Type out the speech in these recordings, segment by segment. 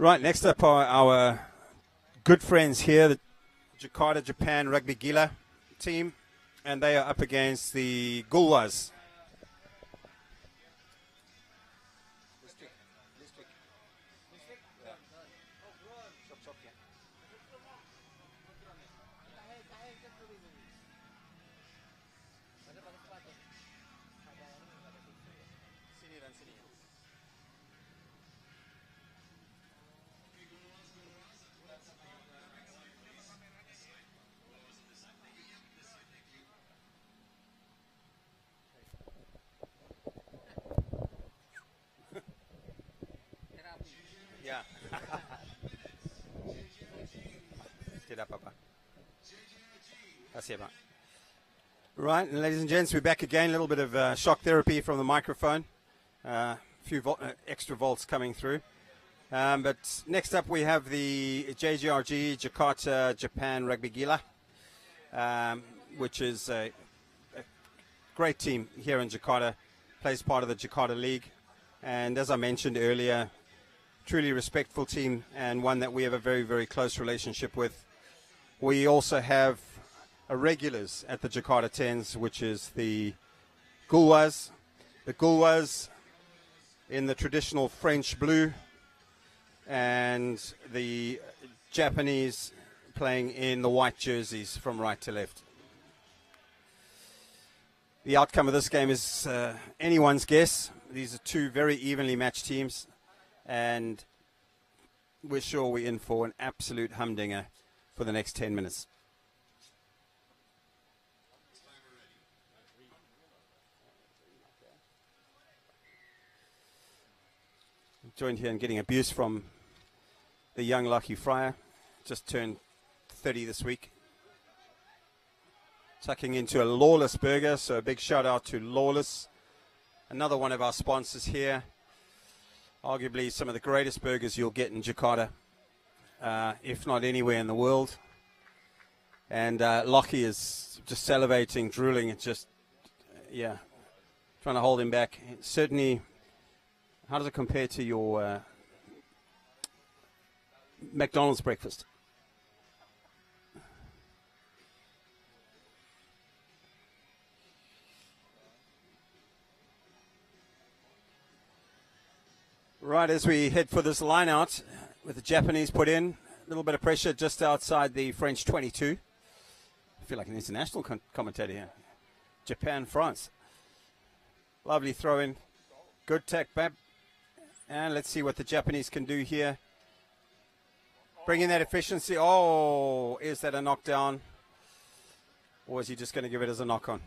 Right, next up are our good friends here, the Jakarta, Japan Rugby Gila team, and they are up against the Gauloises. Yeah. Tidak apa-apa. Kasih, Pak. Right, and ladies and gents, we're back again. A little bit of shock therapy from the microphone. A few extra volts coming through. But next up we have the JJRG, Jakarta, Japan Rugby Gila, which is a great team here in Jakarta, plays part of the Jakarta League. And as I mentioned earlier, truly respectful team and one that we have a very, very close relationship with. We also have a regulars at the Jakarta 10s, which is the Gauloises. The Gauloises in the traditional French blue, and the Japanese playing in the white jerseys from right to left. The outcome of this game is anyone's guess. These are two very evenly matched teams, and we're sure we're in for an absolute humdinger for the next 10 minutes. I'm joined here and getting abuse from the young Lucky Fryer, just turned 30 this week. Tucking into a Lawless burger, so a big shout out to Lawless, another one of our sponsors here. Arguably some of the greatest burgers you'll get in Jakarta, if not anywhere in the world. And Lockie is just salivating, drooling. It's just, yeah, trying to hold him back. Certainly, how does it compare to your McDonald's breakfast? Right, as we head for this line out, with the Japanese put in, a little bit of pressure just outside the French 22. I feel like an international commentator here. Japan, France. Lovely throw in. Good tack back. And let's see what the Japanese can do here. Bringing that efficiency. Oh, is that a knockdown? Or is he just going to give it as a knock on?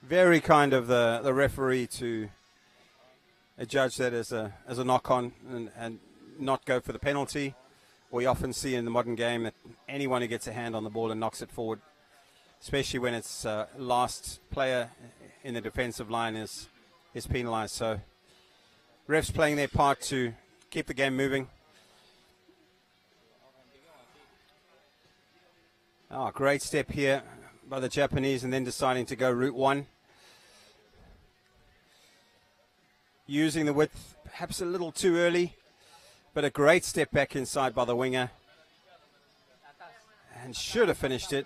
Very kind of the referee to judge that as a knock-on and not go for the penalty. We often see in the modern game that anyone who gets a hand on the ball and knocks it forward, especially when it's last player in the defensive line, is penalised. So refs playing their part to keep the game moving. Oh, great step here by the Japanese, and then deciding to go route one. Using the width perhaps a little too early, but a great step back inside by the winger. And should have finished it.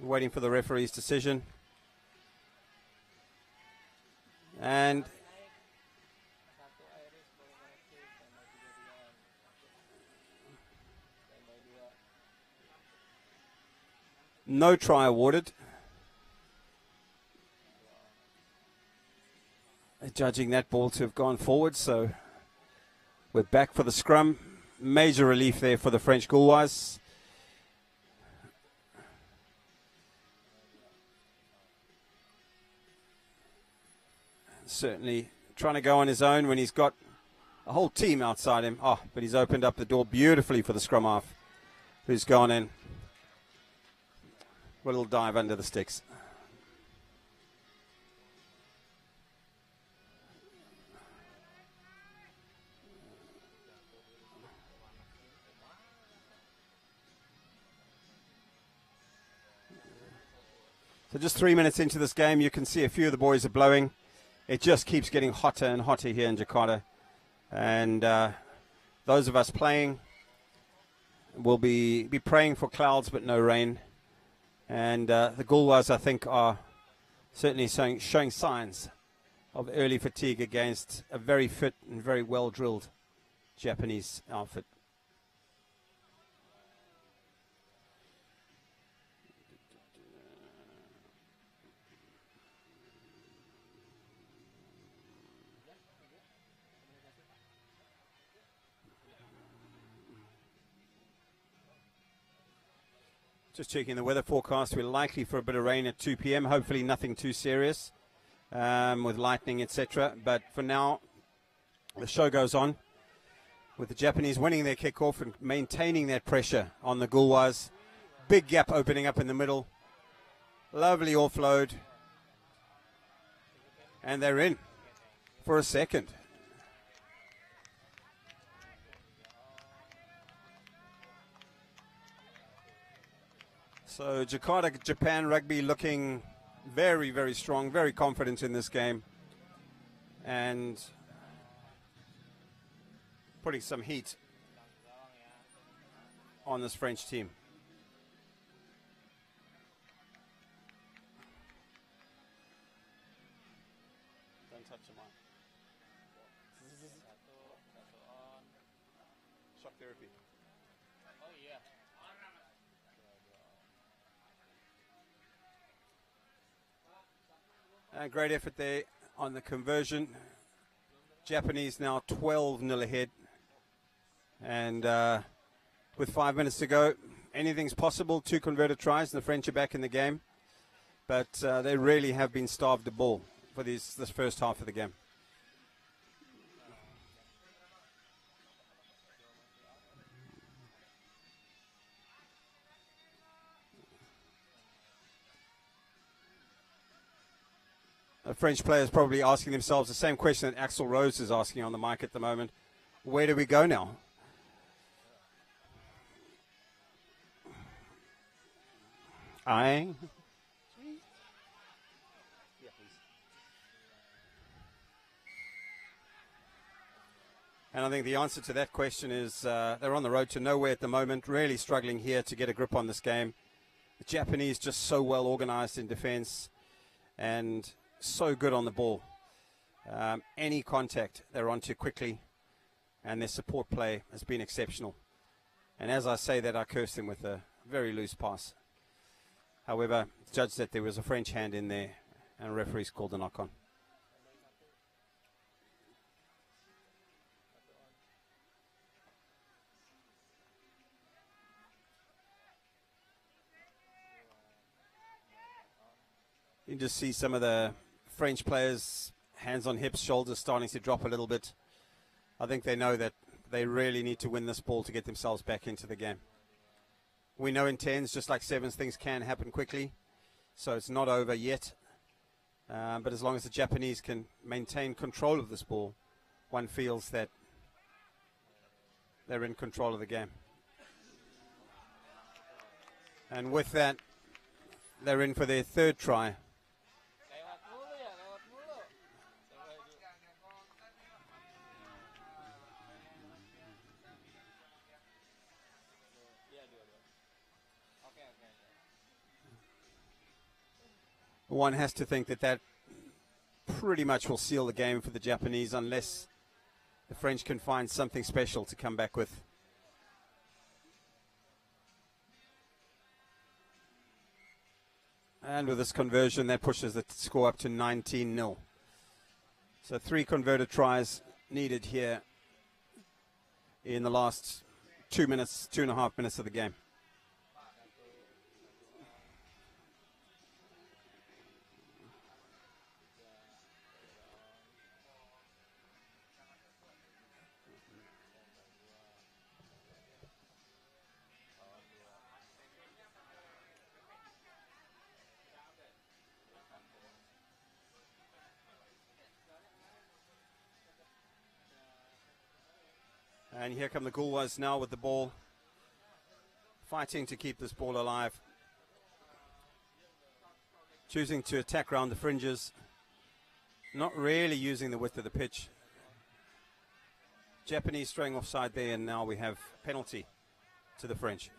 Waiting for the referee's decision. And no try awarded. Judging that ball to have gone forward, so we're back for the scrum. Major relief there for the French Gauloises. Certainly trying to go on his own when he's got a whole team outside him. Oh, but he's opened up the door beautifully for the scrum half, who's gone in. A little dive under the sticks. So just 3 minutes into this game, you can see a few of the boys are blowing. It just keeps getting hotter and hotter here in Jakarta. And those of us playing will be praying for clouds but no rain. And the Gauloises, I think, are certainly showing signs of early fatigue against a very fit and very well-drilled Japanese outfit. Just checking the weather forecast. We're likely for a bit of rain at 2 p.m. Hopefully nothing too serious with lightning, etc. But for now, the show goes on with the Japanese winning their kickoff and maintaining that pressure on the Gauloises. Big gap opening up in the middle. Lovely offload. And they're in for a second. So Jakarta, Japan Rugby looking very, very strong, very confident in this game. And putting some heat on this French team. Don't touch the mic. Shock therapy. Oh, yeah. Great effort there on the conversion. Japanese now 12-0 ahead. And with 5 minutes to go, anything's possible. 2 converted tries and the French are back in the game. But they really have been starved of ball for this first half of the game. French players probably asking themselves the same question that Axel Rose is asking on the mic at the moment. Where do we go now? And I think the answer to that question is they're on the road to nowhere at the moment, really struggling here to get a grip on this game. The Japanese just so well organized in defense and so good on the ball. Any contact they're onto quickly, and their support play has been exceptional. And as I say that, I cursed him with a very loose pass. However, judged that there was a French hand in there, and referees called a knock-on. You can just see some of the French players, hands on hips, shoulders starting to drop a little bit. I think they know that they really need to win this ball to get themselves back into the game. We know in 10s, just like 7s, things can happen quickly. So it's not over yet. But as long as the Japanese can maintain control of this ball, one feels that they're in control of the game. And with that, they're in for their third try. One has to think that that pretty much will seal the game for the Japanese unless the French can find something special to come back with. And with this conversion, that pushes the score up to 19-0. So 3 converted tries needed here in the last 2.5 minutes of the game. And here come the Gauloises now with the ball, fighting to keep this ball alive. choosing to attack around the fringes, not really using the width of the pitch. Japanese throwing offside there, and now we have penalty to the French.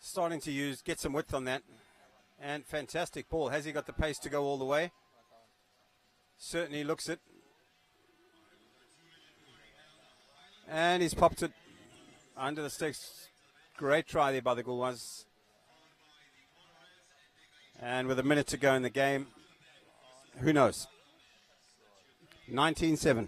Starting to get some width on that, and fantastic ball. Has he got the pace to go all the way? Certainly looks it. And he's popped it under the sticks. Great try there by the Gauloises. And with a minute to go in the game, who knows? 19-7.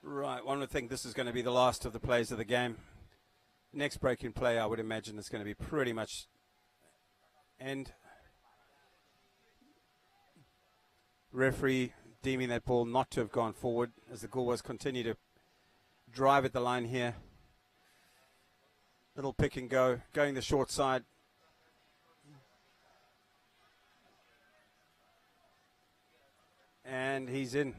Right, one would think this is going to be the last of the plays of the game. Next break-in play, I would imagine, is going to be pretty much end. Referee deeming that ball not to have gone forward as the Gauloises continue to drive at the line here. Little pick and go, going the short side. And he's in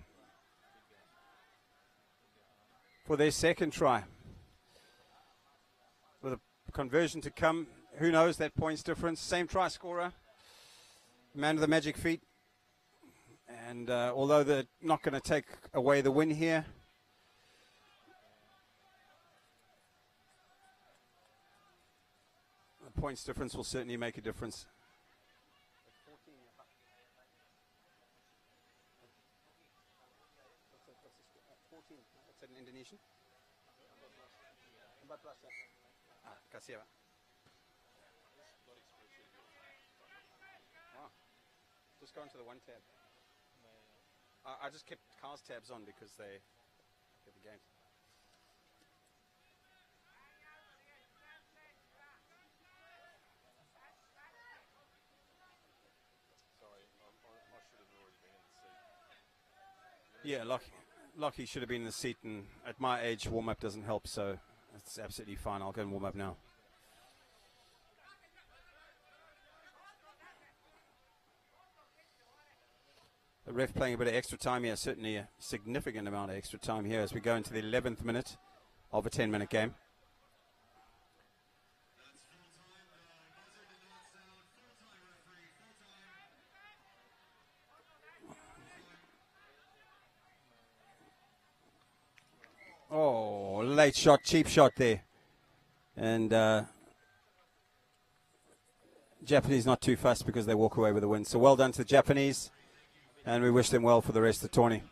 for their second try. With a conversion to come, who knows that points difference. Same try scorer, man of the magic feet. And although they're not going to take away the win here, the points difference will certainly make a difference. What's an Indonesian? Kasih ya, Pak. Wow. Just go into the one tab. I just kept Carl's tabs on because they get the games. Sorry, I should have already been in the seat. Yeah, Lockie should have been in the seat, and at my age, warm-up doesn't help, so it's absolutely fine. I'll go and warm up now. The ref playing a bit of extra time here, certainly a significant amount of extra time here as we go into the 11th minute of a 10-minute game. Oh, late shot, cheap shot there. And Japanese not too fussed because they walk away with the win. So well done to the Japanese, and we wish them well for the rest of the tourney.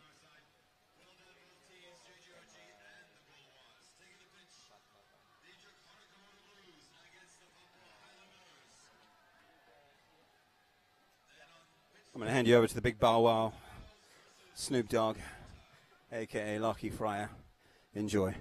I'm going to hand you over to the big Bow Wow, Snoop Dogg, a.k.a. Lockie Fryer. Enjoy.